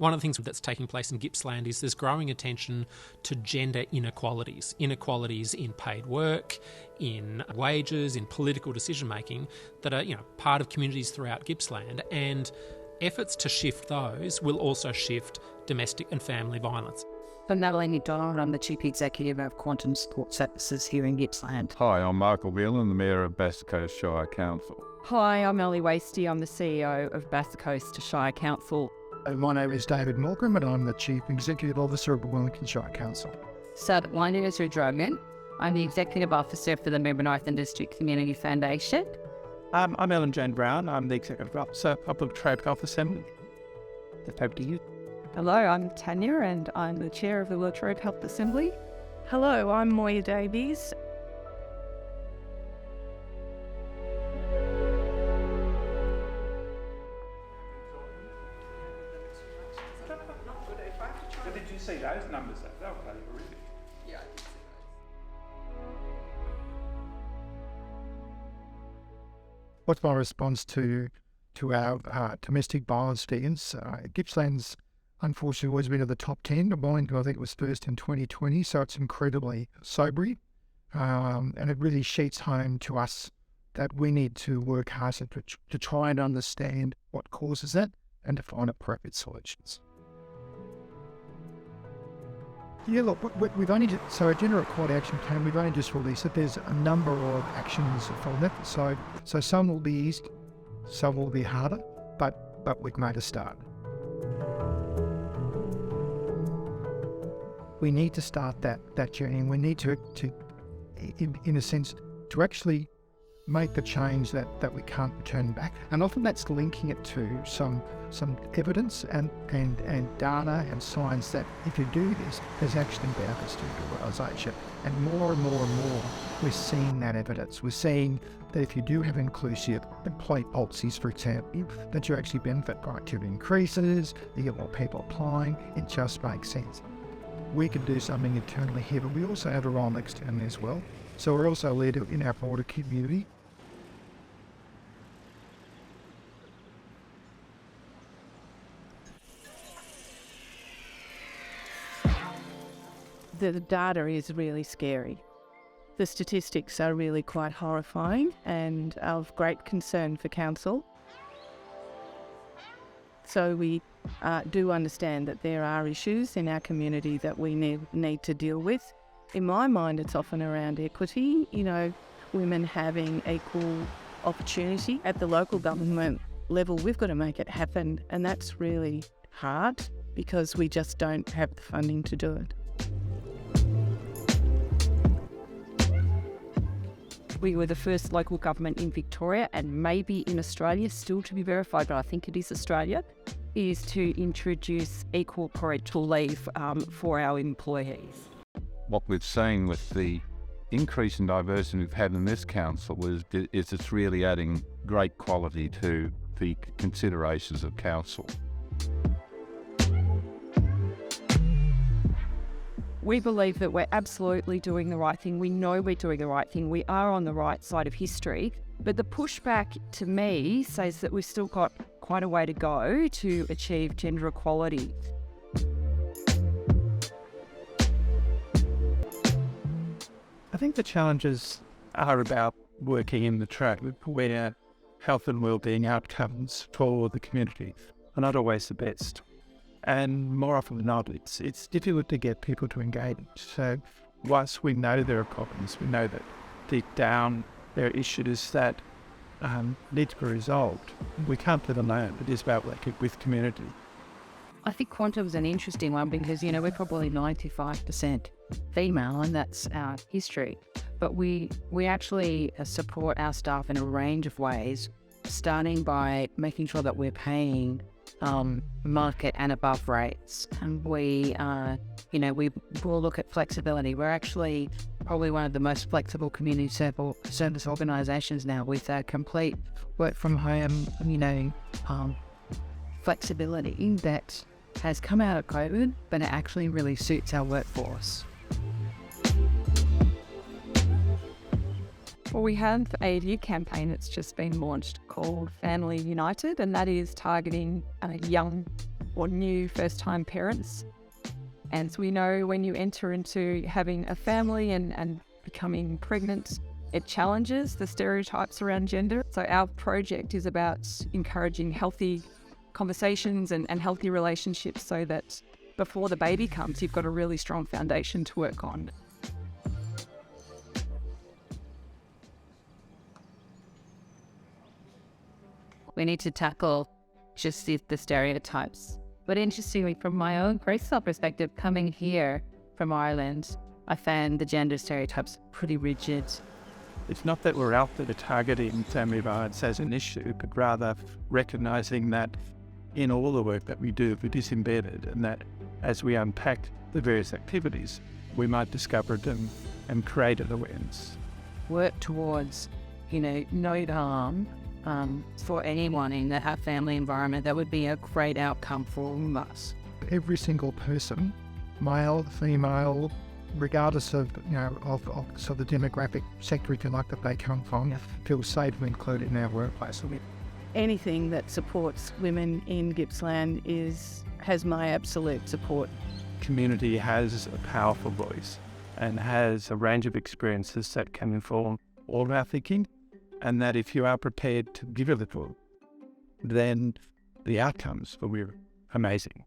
One of the things that's taking place in Gippsland is there's growing attention to gender inequalities in paid work, in wages, in political decision-making that are, part of communities throughout Gippsland, and efforts to shift those will also shift domestic and family violence. I'm Natalie McDonald. I'm the Chief Executive of Quantum Support Services here in Gippsland. Hi, I'm Michael Whelan, the Mayor of Coast Shire Council. Hi, I'm Ellie Wasty. I'm the CEO of Coast Shire Council. My name is David Morgan and I'm the Chief Executive Officer of the Wellington Shire Council. So my name is Ruth Rogan. I'm the Executive Officer for the Mirboo North and District Community Foundation. I'm Ellen Jane Brown. I'm the Executive Officer of the Latrobe Health Assembly. Over to you. Hello, I'm Tanya and I'm the Chair of the Latrobe Health Assembly. Hello, I'm Moya Davies. Did you see those numbers? They were bloody horrific. Yeah. What's my response to our domestic violence figures? Gippsland's unfortunately always been at the top 10. Wellington, I think, was first in 2020, so it's incredibly sobering. And it really sheets home to us that we need to work hard to try and understand what causes it and to find appropriate solutions. Yeah, look, we've only just, so a Gender Equality Action Plan, we've only just released it. There's a number of actions from that. So some will be easy, some will be harder, but we've made a start. We need to start that journey, and we need to in a sense, to actually make the change that we can't return back. And often that's linking it to some evidence and data and science that if you do this, there's actually benefits to liberalisation. And more, we're seeing that evidence. We're seeing that if you do have inclusive employee policies, for example, that you actually benefit. Productivity increases, you get more people applying, it just makes sense. We can do something internally here, but we also have a role externally as well. So we're also a leader in our broader community. The data is really scary. The statistics are really quite horrifying and of great concern for Council. So we do understand that there are issues in our community that we need to deal with. In my mind, it's often around equity, women having equal opportunity at the local government level. We've got to make it happen, and that's really hard because we just don't have the funding to do it. We were the first local government in Victoria, and maybe in Australia, still to be verified, but I think it is Australia, is to introduce equal parental leave for our employees. What we've seen with the increase in diversity we've had in this council is it's really adding great quality to the considerations of council. We believe that we're absolutely doing the right thing. We know we're doing the right thing. We are on the right side of history. But the pushback to me says that we've still got quite a way to go to achieve gender equality. I think the challenges are about working in the trade where health and wellbeing outcomes for the community are not always the best. And more often than not, it's difficult to get people to engage. So whilst we know there are problems, we know that deep down there are issues that need to be resolved. We can't live alone. It is about working with community. I think quantum's an interesting one because, we're probably 95% female, and that's our history. But we actually support our staff in a range of ways, starting by making sure that we're paying market and above rates. And we will look at flexibility. We're actually probably one of the most flexible community service organisations now with a complete work from home, flexibility that has come out of COVID, but it actually really suits our workforce. Well, we have a new campaign that's just been launched called Family United, and that is targeting young or new first-time parents. And so we know when you enter into having a family and becoming pregnant, it challenges the stereotypes around gender. So our project is about encouraging healthy conversations and healthy relationships so that before the baby comes, you've got a really strong foundation to work on. We need to tackle just the stereotypes. But interestingly, from my own personal perspective, coming here from Ireland, I found the gender stereotypes pretty rigid. It's not that we're out there targeting family violence as an issue, but rather recognising that in all the work that we do, it is embedded, and that as we unpack the various activities, we might discover them and create an awareness. Work towards, no harm for anyone in that family environment. That would be a great outcome for all of us. Every single person, male, female, regardless of sort of the demographic sector, if you like, that they come from, feels safe and included in our workplace. Anything that supports women in Gippsland has my absolute support. Community has a powerful voice and has a range of experiences that can inform all of our thinking, and that if you are prepared to give a little, then the outcomes will be amazing.